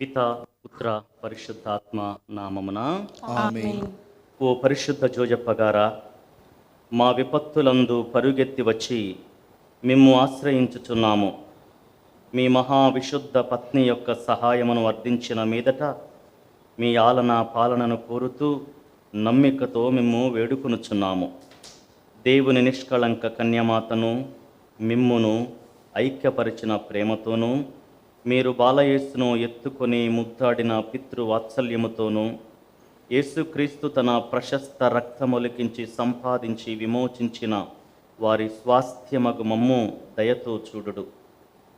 పిత పుత్ర పరిశుద్ధాత్మ నామమున ఆమేన్. ఓ పరిశుద్ధ జోజప్ప గారా, మా విపత్తులందు పరుగెత్తి వచ్చి మిమ్ము ఆశ్రయించుచున్నాము. మీ మహావిశుద్ధ పత్ని యొక్క సహాయమును వర్ధించిన మీదట మీ ఆలన పాలనను కోరుతూ నమ్మికతో మిమ్ము వేడుకొనుచున్నాము. దేవుని నిష్కళంక కన్యమాతను మిమ్మును ఐక్యపరిచిన ప్రేమతోనూ మీరు బాలయేసును ఎత్తుకొని ముద్దాడిన పితృవాత్సల్యముతోనూ యేసుక్రీస్తు తన ప్రశస్త రక్తమొలికించి సంపాదించి విమోచించిన వారి స్వాస్థ్యమగు మమ్ము దయతో చూడుడు.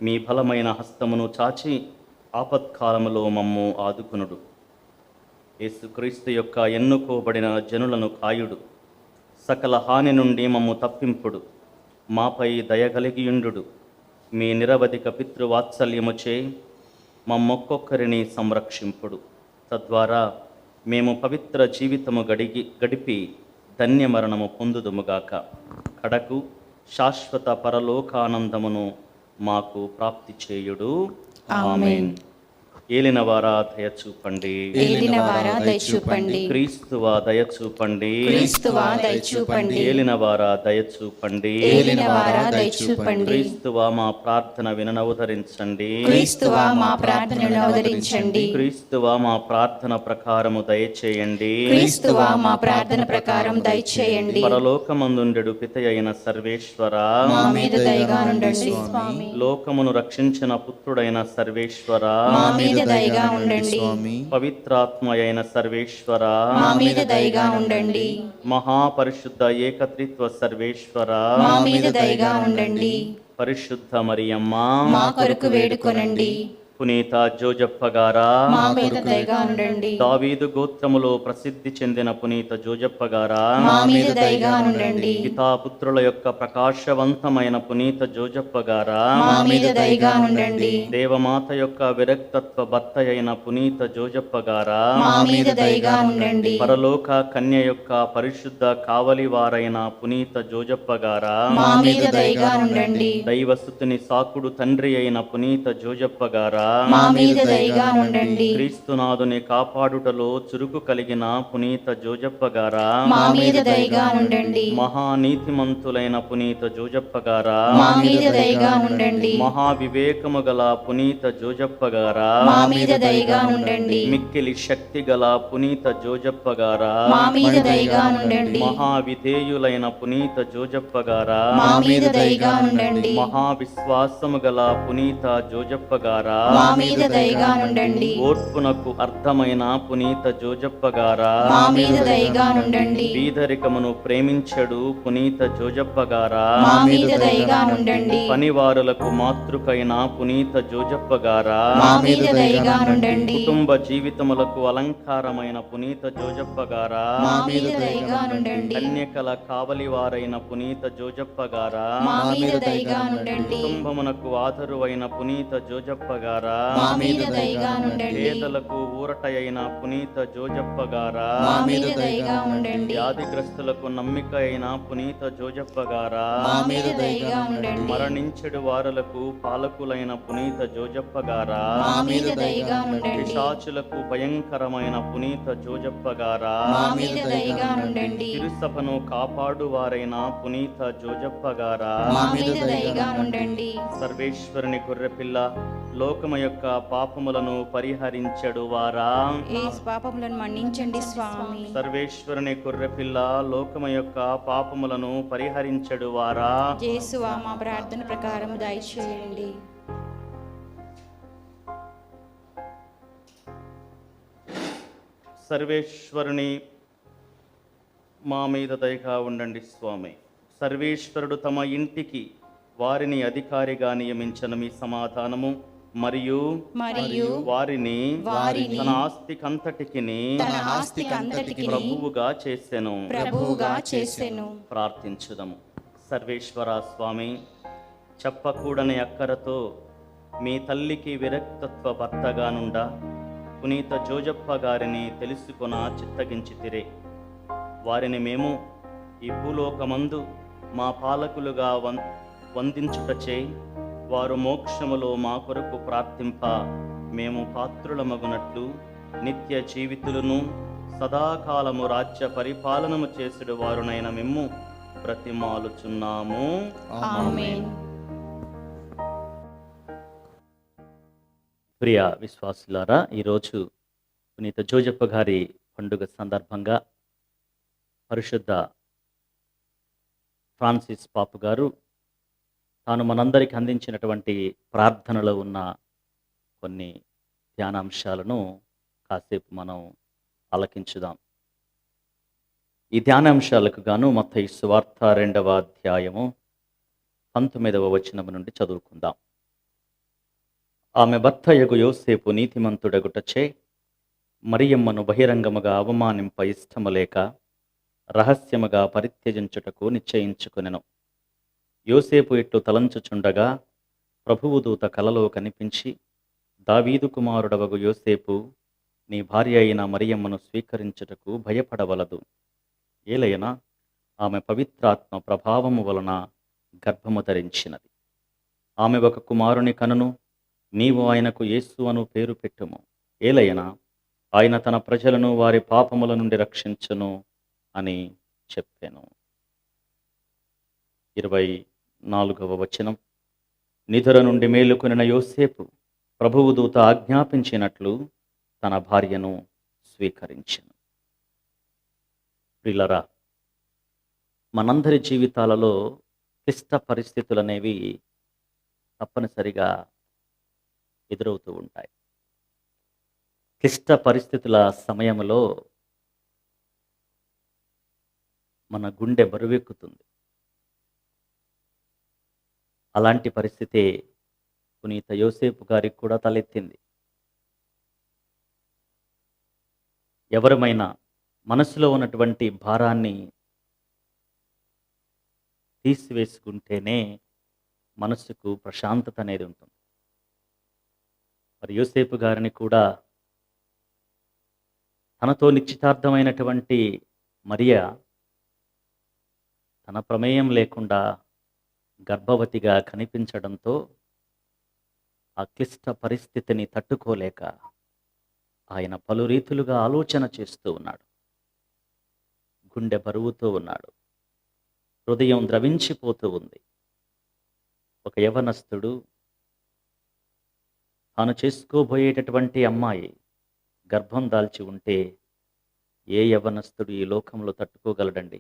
మీ బలమైన హస్తమును చాచి ఆపత్కాలములో మమ్ము ఆదుకునుడు. యేసుక్రీస్తు యొక్క ఎన్నుకోబడిన జనులను కాయుడు. సకల హాని నుండి మమ్ము తప్పింపుడు. మాపై దయగలిగియుండు. మీ నిరవధిక పితృవాత్సల్యముచే మమ్మొక్కొక్కరిని సంరక్షింపుడు. తద్వారా మేము పవిత్ర జీవితము గడిపి ధన్యమరణము పొందుదుముగాక. కడకు శాశ్వత పరలోకానందమును మాకు ప్రాప్తి చేయుడు. ఆమేన్. ఏలినవారా దయచూపండి. ఏలినవారా దయచూపండి. క్రీస్తువా దయచూపండి. క్రీస్తువా దయచూపండి. ఏలినవారా దయచూపండి. ఏలినవారా దయచూపండి. క్రీస్తువా మా ప్రార్థన విననవదరించండి. క్రీస్తువా మా ప్రార్థనను అవతరించండి. క్రీస్తువా మా ప్రార్థన ప్రకారము దయచేయండి. క్రీస్తువా మా ప్రార్థన ప్రకారం దయచేయండి. పరలోకమందుండెడు పితయైన సర్వేశ్వరా, మా మీద దయగా ఉండండి. స్వామి, లోకమును రక్షించిన పుత్రుడైన సర్వేశ్వరా, మా మీద దయగా ఉండండి. పవిత్రాత్మయైన సర్వేశ్వరా, మా మీద దయగా ఉండండి. మహాపరిశుద్ధ ఏకత్రిత్వ సర్వేశ్వరా, మా మీద దయగా ఉండండి. పరిశుద్ధ మరియమ్మ, మా కొరకు వేడుకొనండి. పునీత జోజప్ప గారా, మా మీద దయగా ఉండండి. దావీదు గోత్రములో ప్రసిద్ధి చెందిన పునీత జోజప్ప గారా, మా మీద దయగా ఉండండి. పితాపుత్రుల యొక్క ప్రకాశవంతమైన పునీత జోజప్ప గారా, మా మీద దయగా ఉండండి. దేవమాత యొక్క విరక్తత్వ భర్త అయిన పునీత జోజప్ప గారా, మా మీద దయగా ఉండండి. పరలోక కన్య యొక్క పరిశుద్ధ కావలి వారైన పునీత జోజప్ప గారా, మా మీద దయగా ఉండండి. దైవసుతుని సాకుడు తండ్రి అయిన పునీత జోజప్ప గారా, మా మీద దయగా ఉండండి. క్రీస్తునాథుని కాపాడుటలో చురుకు కలిగిన పునీత జోజప్ప గారా, మా మీద దయగా ఉండండి. మహానీతిమంతులైన పునీత జోజప్ప గారా, మా మీద దయగా ఉండండి. మహావివేకము గల పునీత జోజప్ప గారా, మా మీద దయగా ఉండండి. మిక్కిలి శక్తి గల పునీత జోజప్ప గారా, మా మీద దయగా ఉండండి. మహావిధేయులైన పునీత జోజప్ప గారా, మా మీద దయగా ఉండండి. మహావిశ్వాసము గల పునీత జోజప్ప గారా, మా మీద దయగా ఉండండి. ఓర్పునకు అర్థమైన పునీత జోజప్ప గారా, మా మీద దయగా ఉండండి. బీదరికమును ప్రేమించడు పునీత జోజప్ప గారా, మా మీద దయగా ఉండండి. పనివారులకు మాతృకైన పునీత జోజప్ప గారా, మా మీద దయగా ఉండండి. కుటుంబ జీవితములకు అలంకారమైన పునీత జోజప్ప గారా, మా మీద దయగా ఉండండి. కన్యకల కావలివారైన పునీత జోజప్ప గారా, మా మీద దయగా ఉండండి. కుటుంబమునకు ఆదరువైన పునీత జోజప్ప గారా, మా మీద దయగా ఉండండి. పేదలకు ఊరట అయిన పునీత జోజప్ప గారా, మా మీద దయగా ఉండండి. వ్యాధిగ్రస్తులకు నమ్మిక అయిన పునీత జోజప్ప గారా, మా మీద దయగా ఉండండి. మరణించెడు వారులకు పాలకులైన పునీత జోజప్ప గారా, మా మీద దయగా ఉండండి. పిశాచులకు భయంకరమైన పునీత జోజప్ప గారా, మా మీద దయగా ఉండండి. తిరుసభను కాపాడువారైన పునీత జోజప్ప గారా, మా మీద దయగా ఉండండి. సర్వేశ్వరుని గొర్రెపిల్ల లోకము యొక్క పాపములను పరిహరించెడు వారా, యేసు పాపములను మన్నించండి స్వామి. సర్వేశ్వరుని గొర్రెపిల్ల లోకము యొక్క పాపములను పరిహరించెడు వారా, యేసువా మా ప్రార్థన ప్రకారం దయచేయండి. సర్వేశ్వరుని మా మీద దయగా ఉండండి స్వామి. సర్వేశ్వరుడు తమ ఇంటికి వారిని అధికారిగా నియమించిన మీ సమాధానము మరియు వారిని తన ఆస్తికంతటికి ప్రభువుగా చేసెను. ప్రార్థించుదము. సర్వేశ్వర స్వామి, చెప్పకూడని అక్కరతో మీ తల్లికి విరక్తత్వ భర్తగా నుండా పునీత జోజప్ప గారిని తెలుసుకొన చిత్తగించితిరే. వారిని మేము ఈ భూలోకమందు మా పాలకులుగా వందించుటచే వారు మోక్షములో మా కొరకు ప్రార్థింప మేము పాత్రులమగునట్లు నిత్య జీవితులను సదాకాలము రాజ్య పరిపాలనము చేసేడు వారునైన మేము బ్రతిమాలుచున్నాము. ఆమేన్. ప్రియ విశ్వాసులారా, ఈరోజు పునీత జోజప్ప గారి పండుగ సందర్భంగా పరిశుద్ధ ఫ్రాన్సిస్ పాపు గారు తాను మనందరికి అందించినటువంటి ప్రార్థనలో ఉన్న కొన్ని ధ్యానాంశాలను కాసేపు మనం ఆలకించుదాం. ఈ ధ్యానాంశాలకు గాను మత్తయి సువార్త 2వ అధ్యాయము 19వ వచనము నుండి చదువుకుందాం. ఆమె భర్తయగు యోసేపు నీతిమంతుడగుటచే మరియమ్మను బహిరంగముగా అవమానింప ఇష్టము లేక రహస్యముగా పరిత్యజించుటకు నిశ్చయించుకొనెను. యోసేపు ఇట్లు తలంచుచుండగా ప్రభువు దూత కలలో కనిపించి, దావీదు కుమారుడవగు యోసేపు, నీ భార్య అయిన మరియమ్మను స్వీకరించుటకు భయపడవలదు. ఏలయన ఆమె పవిత్రాత్మ ప్రభావము వలన గర్భము ధరించినది. ఆమె ఒక కుమారుని కనును, నీవు ఆయనకు యేసు అను పేరు పెట్టుము. ఏలయన ఆయన తన ప్రజలను వారి పాపముల నుండి రక్షించును అని చెప్పాను. 24వ వచనం. నిద్ర నుండి మేలుకొనిన యోసేపు ప్రభువు దూత ఆజ్ఞాపించినట్లు తన భార్యను స్వీకరించెను. ప్రియులారా, మనందరి జీవితాలలో క్లిష్ట పరిస్థితులు అనేవి తప్పనిసరిగా ఎదురవుతూ ఉంటాయి. క్లిష్ట పరిస్థితుల సమయంలో మన గుండె బరువెక్కుతుంది. అలాంటి పరిస్థితి పునీత యోసేపు గారికి కూడా తలెత్తింది. ఎవరమైనా మనసులో ఉన్నటువంటి భారాన్ని తీసివేసుకుంటేనే మనసుకు ప్రశాంతత అనేది ఉంటుంది. మరి యోసేపు గారిని కూడా తనతో నిశ్చితార్థమైనటువంటి మరియ తన ప్రమేయం లేకుండా గర్భవతిగా కనిపించడంతో ఆ క్లిష్ట పరిస్థితిని తట్టుకోలేక ఆయన పలు రీతులుగా ఆలోచన చేస్తూ ఉన్నాడు. గుండె బరువుతూ ఉన్నాడు. హృదయం ద్రవించిపోతూ ఉంది. ఒక యవనస్తుడు తాను చేసుకోబోయేటటువంటి అమ్మాయి గర్భం దాల్చి ఉంటే ఏ యవనస్తుడు ఈ లోకంలో తట్టుకోగలడండి?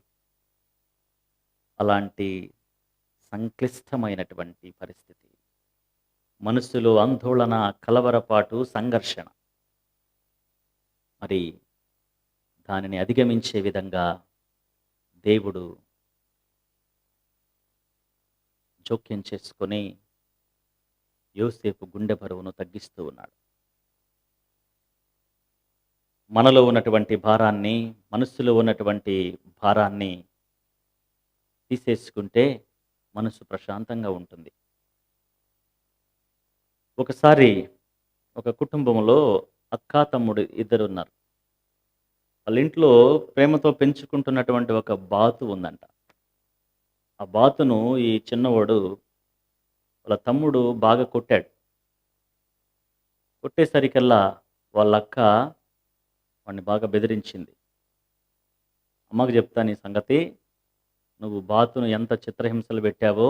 అలాంటి సంక్లిష్టమైనటువంటి పరిస్థితి, మనసులో ఆందోళన, కలవరపాటు, సంఘర్షణ. మరి దానిని అధిగమించే విధంగా దేవుడు జోక్యం చేసుకొని యోసేపు గుండె బరువును తగ్గిస్తూ ఉన్నాడు. మనలో ఉన్నటువంటి భారాన్ని, మనస్సులో ఉన్నటువంటి భారాన్ని తీసేసుకుంటే మనసు ప్రశాంతంగా ఉంటుంది. ఒకసారి ఒక కుటుంబంలో అక్కా తమ్ముడు ఇద్దరు ఉన్నారు. వాళ్ళ ఇంట్లో ప్రేమతో పెంచుకుంటున్నటువంటి ఒక బాతు ఉందంట. ఆ బాతును ఈ చిన్నవాడు వాళ్ళ తమ్ముడు బాగా కొట్టాడు. కొట్టేసరికల్లా వాళ్ళ అక్క వాడిని బాగా బెదిరించింది. అమ్మకు చెప్తా నీ సంగతి, నువ్వు బాతును ఎంత చిత్రహింసలు పెట్టావో,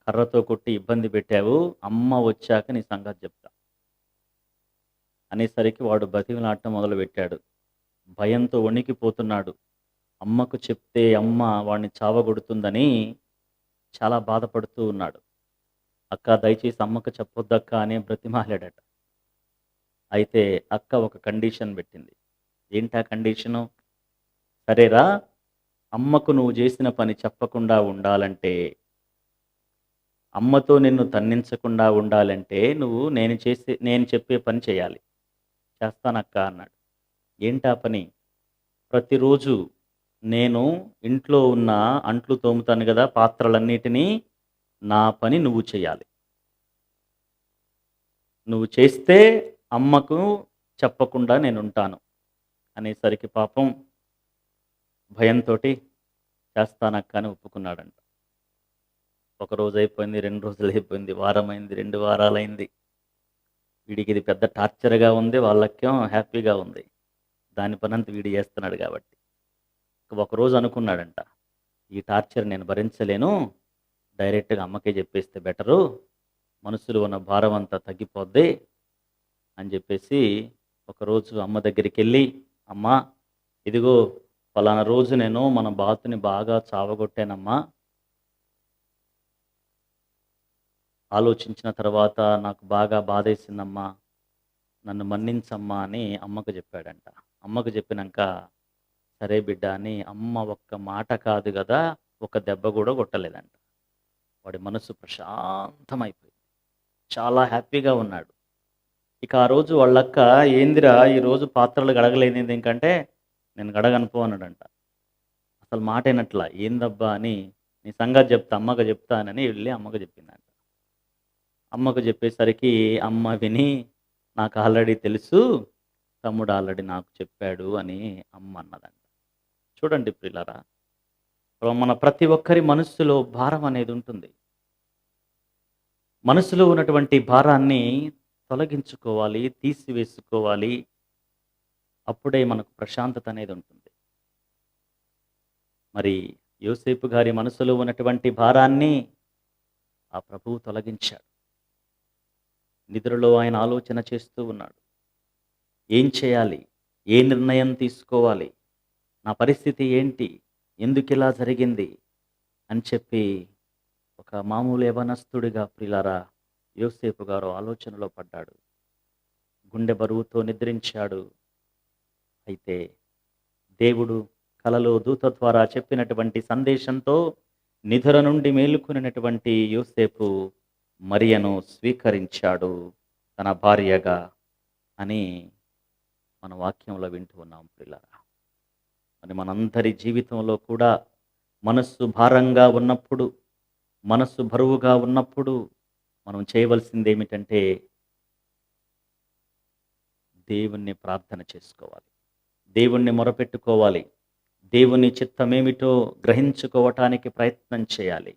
కర్రతో కొట్టి ఇబ్బంది పెట్టావు, అమ్మ వచ్చాక నీ సంగతి చెప్తా అనేసరికి వాడు బతిమలాడటం మొదలుపెట్టాడు. భయంతో వణికిపోతున్నాడు. అమ్మకు చెప్తే అమ్మ వాడిని చావగొడుతుందని చాలా బాధపడుతూ ఉన్నాడు. అక్క దయచేసి అమ్మకు చెప్పొద్దక్క అని బ్రతిమాలాడట. అయితే అక్క ఒక కండిషన్ పెట్టింది. ఏంటా కండిషను? సరేరా, అమ్మకు నువ్వు చేసిన పని చెప్పకుండా ఉండాలంటే, అమ్మతో నిన్ను తన్నించకుండా ఉండాలంటే నువ్వు నేను చెప్పే పని చేయాలి. చేస్తానక్క అన్నాడు. ఏంటా పని? ప్రతిరోజు నేను ఇంట్లో ఉన్న అంట్లు తోముతాను కదా, పాత్రలన్నిటినీ, నా పని నువ్వు చేయాలి. నువ్వు చేస్తే అమ్మకు చెప్పకుండా నేను ఉంటాను అనేసరికి పాపం భయంతో చేస్తానక్క అని ఒప్పుకున్నాడంట. ఒక రోజు అయిపోయింది, 2 రోజులు అయిపోయింది, వారమైంది, 2 వారాలైంది. వీడికి ఇది పెద్ద టార్చర్‌గా ఉంది. వాళ్ళకేమో హ్యాపీగా ఉంది. దాని పనంతా వీడు చేస్తున్నాడు కాబట్టి. ఒకరోజు అనుకున్నాడంట. ఈ టార్చర్ నేను భరించలేను. డైరెక్ట్‌గా అమ్మకే చెప్పేస్తే బెటరు. మనసులో ఉన్న భారం అంతా తగ్గిపోద్ది అని చెప్పేసి ఒకరోజు అమ్మ దగ్గరికెళ్ళి, అమ్మా ఇదిగో పలానా రోజు నేను మన బాతుని బాగా చావగొట్టానమ్మా. ఆలోచించిన తర్వాత నాకు బాగా బాధేసిందమ్మా. నన్ను మన్నించమ్మా అని అమ్మకు చెప్పాడంట. అమ్మకు చెప్పినంక, సరే బిడ్డ అని అమ్మ ఒక్క మాట కాదు గదా! ఒక దెబ్బ గూడా కొట్టలేదంట. వాడి మనసు ప్రశాంతమైపోయింది. చాలా హ్యాపీగా ఉన్నాడు. ఇక ఆ రోజు వాళ్ళక్క, ఏందిరా ఈరోజు పాత్రలు కడగలేనిది ఇంకంటే, నేను కడగను పో అన్నాడంట. అసలు మాట ఇనట్ల. ఏందబ్బా అని, నీ సంగతి చెప్తా అమ్మకు చెప్తానని వెళ్ళి అమ్మకు చెప్పిందంట. అమ్మకు చెప్పేసరికి అమ్మ విని, నాకు ఆల్రెడీ తెలుసు, తమ్ముడు ఆల్రెడీ నాకు చెప్పాడు అని అమ్మ అన్నదంట. చూడండి ప్రియులారా, మన ప్రతి ఒక్కరి మనస్సులో భారం అనేది ఉంటుంది. మనసులో ఉన్నటువంటి భారాన్ని తొలగించుకోవాలి, తీసివేసుకోవాలి. అప్పుడే మనకు ప్రశాంతత అనేది ఉంటుంది. మరి యోసేపు గారి మనసులో ఉన్నటువంటి భారాన్ని ఆ ప్రభువు తొలగించాడు. నిద్రలో ఆయన ఆలోచన చేస్తూ ఉన్నాడు. ఏం చేయాలి? ఏ నిర్ణయం తీసుకోవాలి? నా పరిస్థితి ఏంటి? ఎందుకిలా జరిగింది? అని చెప్పి ఒక మామూలు యవనస్తుడిగా ప్రియులారా యోసేపు గారు ఆలోచనలో పడ్డాడు. గుండె బరువుతో నిద్రించాడు. అయితే దేవుడు కలలో దూత ద్వారా చెప్పినటువంటి సందేశంతో నిద్ర నుండి మేలుకొనినటువంటి యోసేపు మరియను స్వీకరించాడు తన భార్యగా అని మన వాక్యంలో వింటూ ఉన్నాం ప్రియులారా. మరి మనందరి జీవితంలో కూడా మనస్సు భారంగా ఉన్నప్పుడు, మనస్సు బరువుగా ఉన్నప్పుడు మనం చేయవలసింది ఏమిటంటే దేవుణ్ణి ప్రార్థన చేసుకోవాలి. దేవుణ్ణి మొరపెట్టుకోవాలి. దేవుని చిత్తమేమిటో గ్రహించుకోవటానికి ప్రయత్నం చేయాలి.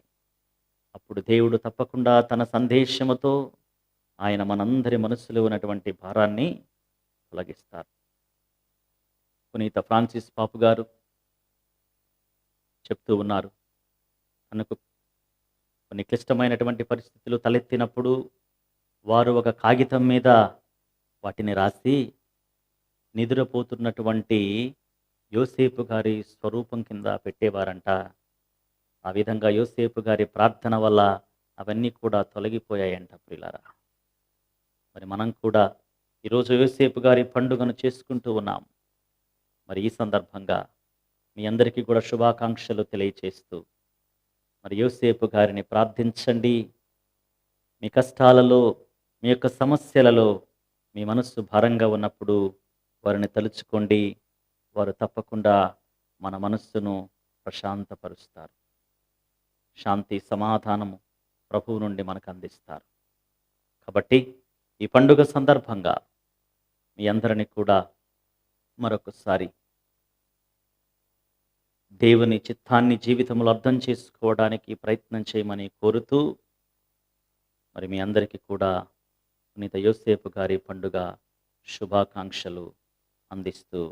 అప్పుడు దేవుడు తప్పకుండా తన సందేశముతో ఆయన మనందరి మనస్సులో ఉన్నటువంటి భారాన్ని తొలగిస్తారు. పునీత ఫ్రాన్సిస్ పాపు గారు చెప్తూ ఉన్నారు, తనకు కొన్ని క్లిష్టమైనటువంటి పరిస్థితులు తలెత్తినప్పుడు వారు ఒక కాగితం మీద వాటిని రాసి నిద్రపోతున్నటువంటి యోసేపు గారి స్వరూపం కింద పెట్టేవారంట. ఆ విధంగా యోసేపు గారి ప్రార్థన వల్ల అవన్నీ కూడా తొలగిపోయాయంట ప్రియులారా. మరి మనం కూడా ఈరోజు యోసేపు గారి పండుగను చేసుకుంటూ ఉన్నాం. మరి ఈ సందర్భంగా మీ అందరికీ కూడా శుభాకాంక్షలు తెలియచేస్తూ మరి యోసేపు గారిని ప్రార్థించండి. మీ కష్టాలలో, మీ యొక్క సమస్యలలో మీ మనస్సు భారంగా ఉన్నప్పుడు వారిని తలుచుకోండి. వారు తప్పకుండా మన మనస్సును ప్రశాంతపరుస్తారు. శాంతి సమాధానము ప్రభువు నుండి మనకు అందిస్తారు. కాబట్టి ఈ పండుగ సందర్భంగా మీ అందరినీ కూడా మరొకసారి దేవుని చిత్తాన్ని జీవితంలో అర్థం చేసుకోవడానికి ప్రయత్నం చేయమని కోరుతూ మరి మీ అందరికీ కూడా పునీత యోసేపు గారి పండుగ శుభాకాంక్షలు అందిస్తూ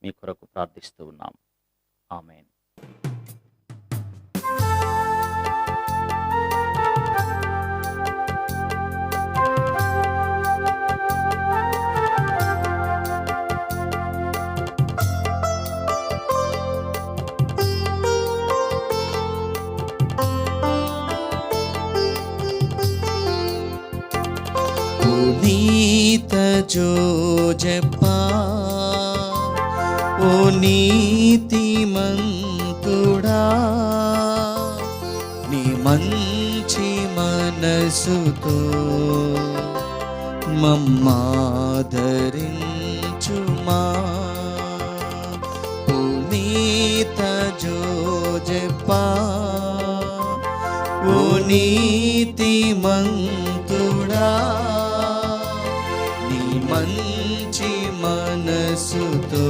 మీ కొరకు ప్రార్థిస్తూ ఉన్నాం. ఆమేన్. పునీత జోజప్పా ఓ నీతిమంతుడా, నీ మంచి మనసుతో మమ్మాదరించుమా. పునీత జోజప్పా ఓ నీతిమంతుడా, నీ మంచి మనసుతో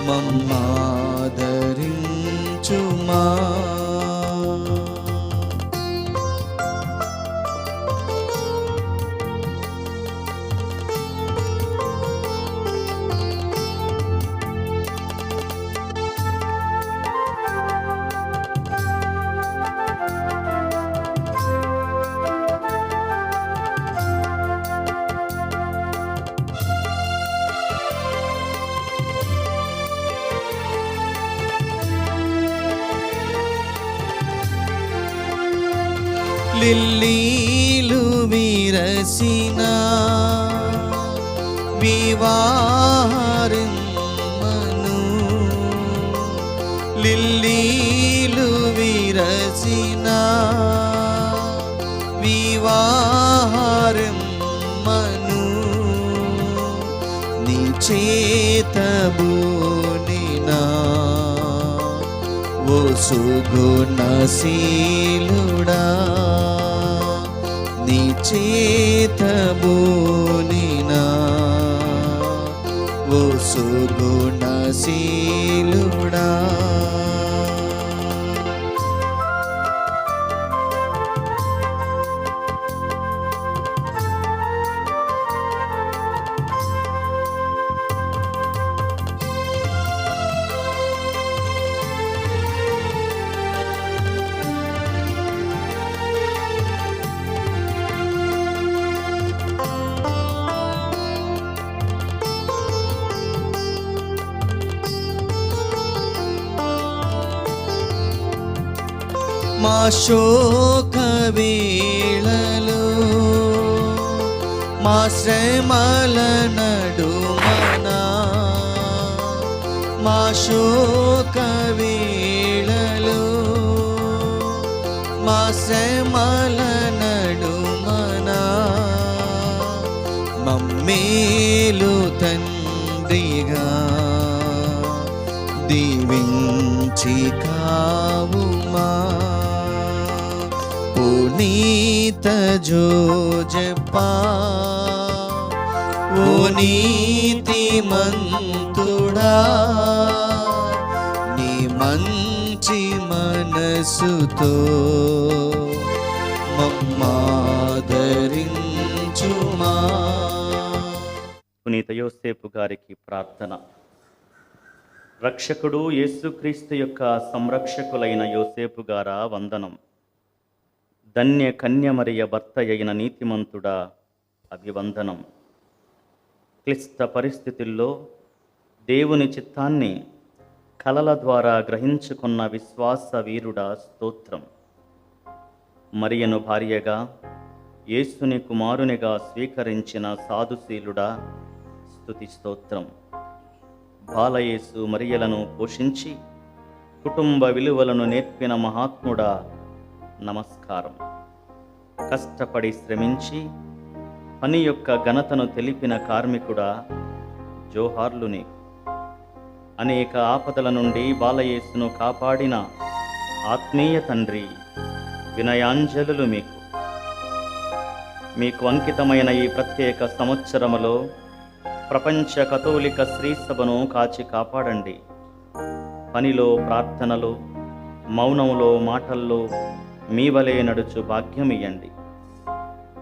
మమ్మాదరించుమా. లిల్లీలు విరసిన వివాహరిమ్మను లిల్లీలు విరసిన వివాహరిమ్మను నీ చేతబూనినా ఓ సుగుణశీలుడా నీ చేతబూనినా ఓ సుగుణశీలుడా మా శోక వేళలో మా శ్రమల నడుమనా మా శోక వేళలో మా శ్రమల నడుమనా మమ్మేలు తండ్రిగా దీవించి కావుమా పునీత జోజప్పా ఓ నీతిమంతుడా నీ మంచి మనసుతో మమ్మాదరించుమా. పునీత యోసేపు గారికి ప్రార్థన. రక్షకుడు యేసుక్రీస్తు యొక్క సంరక్షకులైన యోసేపు గారా వందనం. ధన్య కన్యమరియ భర్త అయిన నీతిమంతుడా అభివందనం. క్లిష్ట పరిస్థితుల్లో దేవుని చిత్తాన్ని కలల ద్వారా గ్రహించుకున్న విశ్వాస వీరుడా స్తోత్రం. మరియను భార్యగా యేసుని కుమారునిగా స్వీకరించిన సాధుశీలుడా స్తుతి స్తోత్రం. బాలయేసు మరియలను పోషించి కుటుంబ విలువలను నేర్పిన మహాత్ముడా నమస్కారం. కష్టపడి శ్రమించి పని యొక్క ఘనతను తెలిపిన కార్మికుడా జోహార్లు నీకు. అనేక ఆపదల నుండి బాలయేసును కాపాడిన ఆత్మీయ తండ్రి వినయాంజలులు మీకు. మీకు అంకితమైన ఈ ప్రత్యేక సంవత్సరములో ప్రపంచ కథోలిక స్త్రీ సభను కాచి కాపాడండి. పనిలో, ప్రార్థనలో, మౌనంలో, మాటల్లో మీ వలె నడుచు భాగ్యమియ్యండి.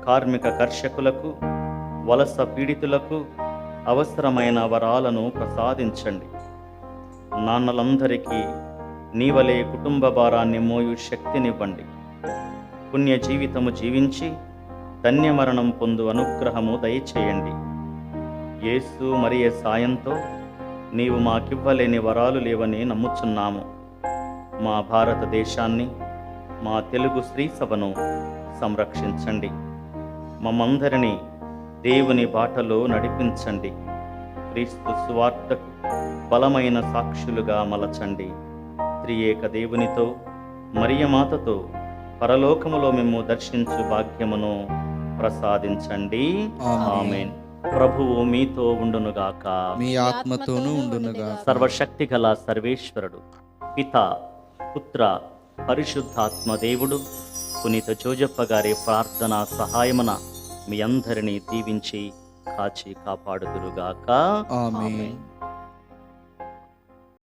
కార్మిక కర్షకులకు, వలస పీడితులకు అవసరమైన వరాలను ప్రసాదించండి. నాన్నలందరికీ నీ వలె కుటుంబ భారాన్ని మోయు శక్తినివ్వండి. పుణ్య జీవితము జీవించి ధన్యమరణం పొందు అనుగ్రహము దయచేయండి. యేసు మరియ సాయంతో నీవు మాకివ్వలేని వరాలు లేవని నమ్ముచున్నాము. మా భారతదేశాన్ని, మా తెలుగు స్త్రీ సభను సంరక్షించండి. మమ్మందరినీ దేవుని బాటలో నడిపించండి. క్రీస్తు సువార్తకు బలమైన సాక్షులుగా మలచండి. త్రియేక దేవునితో, మరియమాతతో పరలోకములో మేము దర్శించు భాగ్యమును ప్రసాదించండి. ఆమేన్. ప్రభువు మీతో ఉండునుగాక, మీ ఆత్మతోనూ ఉండునుగాక. సర్వశక్తి గల సర్వేశ్వరుడు పిత, పుత్ర, పరిశుద్ధాత్మ దేవుడు పునీత జోజప్ప గారి ప్రార్థన సహాయమున మీ అందరినీ దీవించి కాచి కాపాడుదురుగాక. ఆమేన్.